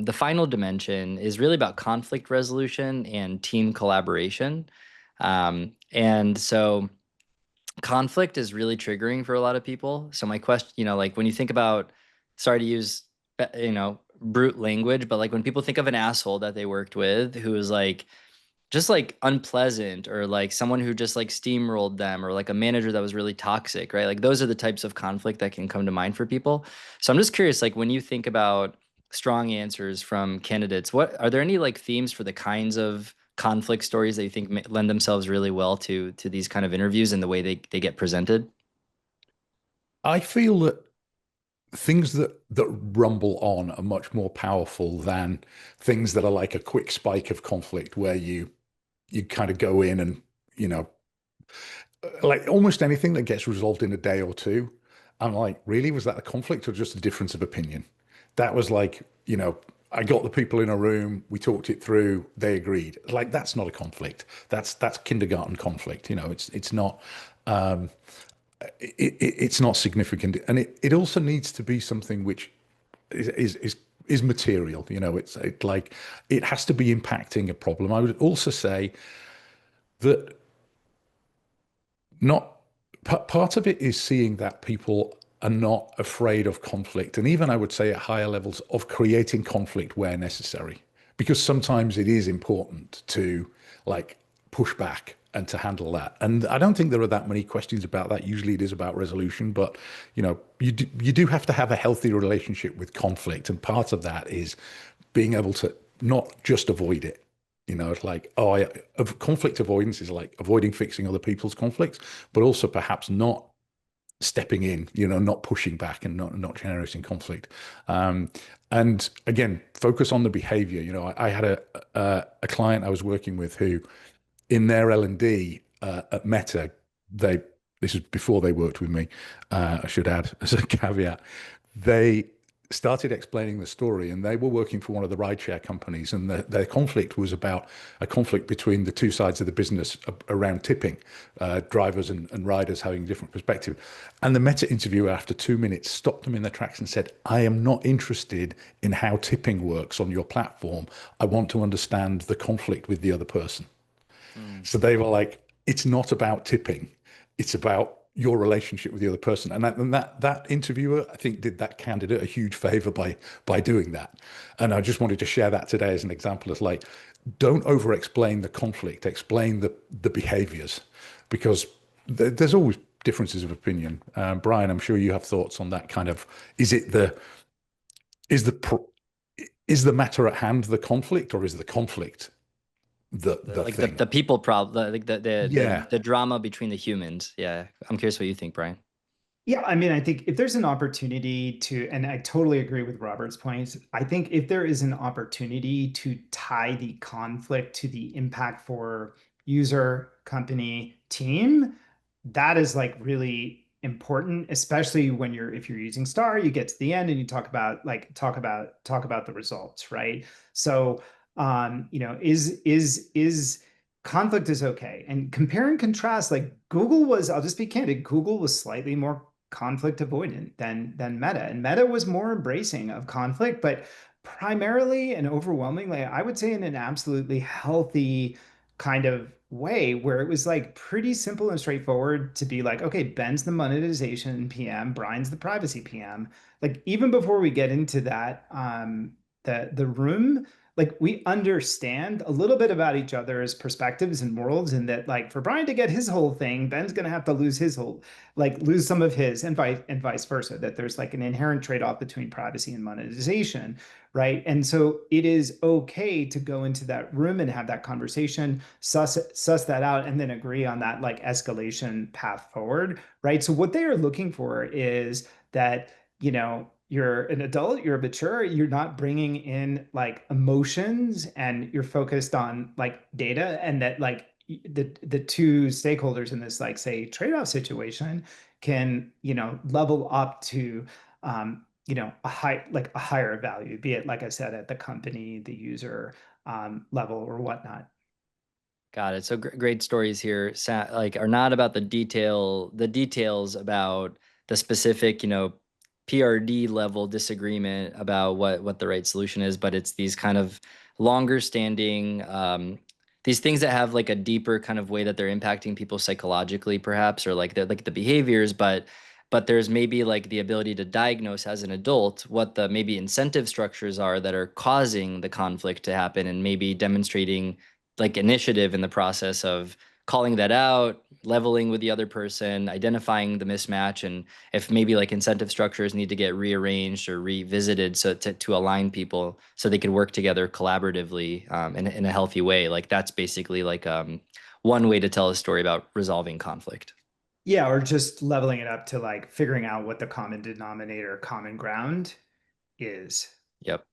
the final dimension is really about conflict resolution and team collaboration. And so conflict is really triggering for a lot of people. So my question, like when you think about, sorry to use, brute language, but like when people think of an asshole that they worked with who is like just like unpleasant, or like someone who just like steamrolled them, or like a manager that was really toxic, right? Like those are the types of conflict that can come to mind for people. So I'm just curious, like when you think about strong answers from candidates, what are there any like themes for the kinds of conflict stories that you think lend themselves really well to these kind of interviews and the way they get presented? I feel that things that rumble on are much more powerful than things that are like a quick spike of conflict where you kind of go in and you know like almost anything that gets resolved in a day or two. I'm like, really, was that a conflict or just a difference of opinion? That was like, I got the people in a room, we talked it through, they agreed. Like that's not a conflict. That's kindergarten conflict. It's not um, it's not significant, and it also needs to be something which is material. Like it has to be impacting a problem. I would also say that not part of it is seeing that people are not afraid of conflict, and even I would say at higher levels of creating conflict where necessary, because sometimes it is important to like push back and to handle that. And I don't think there are that many questions about that. Usually it is about resolution, but you do have to have a healthy relationship with conflict, and part of that is being able to not just avoid it. It's like, conflict avoidance is like avoiding fixing other people's conflicts, but also perhaps not stepping in, not pushing back and not generating conflict. And again, focus on the behavior. I had a client I was working with who, in their L&D at Meta, they this is before they worked with me. I should add as a caveat, they started explaining the story, and they were working for one of the rideshare companies, and their conflict was about a conflict between the two sides of the business around tipping, drivers and riders having a different perspective. And the Meta interviewer, after 2 minutes, stopped them in their tracks and said, "I am not interested in how tipping works on your platform. I want to understand the conflict with the other person." Mm. So they were like, "It's not about tipping. It's about your relationship with the other person." And that interviewer, I think, did that candidate a huge favor by doing that. And I just wanted to share that today as an example. As like, don't over explain the conflict, explain the behaviors, because there's always differences of opinion. Brian, I'm sure you have thoughts on that kind of, is it the is the is the matter at hand the conflict, or is the conflict the Like the thing? the people problem, like Yeah. the drama between the humans. Yeah, I'm curious what you think, Brian. Yeah, I mean, I think if there's an opportunity to, and I totally agree with Robert's points, I think if there is an opportunity to tie the conflict to the impact for user, company, team, that is like really important, especially when if you're using Star, you get to the end and you talk about the results, right? So, is conflict is okay. And compare and contrast, like Google was, I'll just be candid, Google was slightly more conflict avoidant than Meta. And Meta was more embracing of conflict, but primarily and overwhelmingly, I would say in an absolutely healthy kind of way where it was like pretty simple and straightforward to be like, okay, Ben's the monetization PM, Brian's the privacy PM. Like even before we get into that, the room, like we understand a little bit about each other's perspectives and worlds, and that like for Brian to get his whole thing, Ben's gonna have to lose his whole, like lose some of his, and vice versa. That there's like an inherent trade-off between privacy and monetization, right? And so it is okay to go into that room and have that conversation, suss that out, and then agree on that like escalation path forward, right? So what they are looking for is that, you're an adult, you're mature, you're not bringing in like emotions, and you're focused on like data, and that like the two stakeholders in this like say trade-off situation can level up to a higher value, be it like I said at the company, the user level or whatnot. Got it. So great stories here, like are not about the details about the specific, PRD level disagreement about what the right solution is, but it's these kind of longer standing these things that have like a deeper kind of way that they're impacting people psychologically, perhaps, or like the behaviors, but there's maybe like the ability to diagnose as an adult what the maybe incentive structures are that are causing the conflict to happen, and maybe demonstrating like initiative in the process of calling that out, leveling with the other person, identifying the mismatch, and if maybe like incentive structures need to get rearranged or revisited so to align people so they could work together collaboratively in a healthy way. Like that's basically like one way to tell a story about resolving conflict. Yeah, or just leveling it up to like figuring out what the common denominator, common ground is. Yep.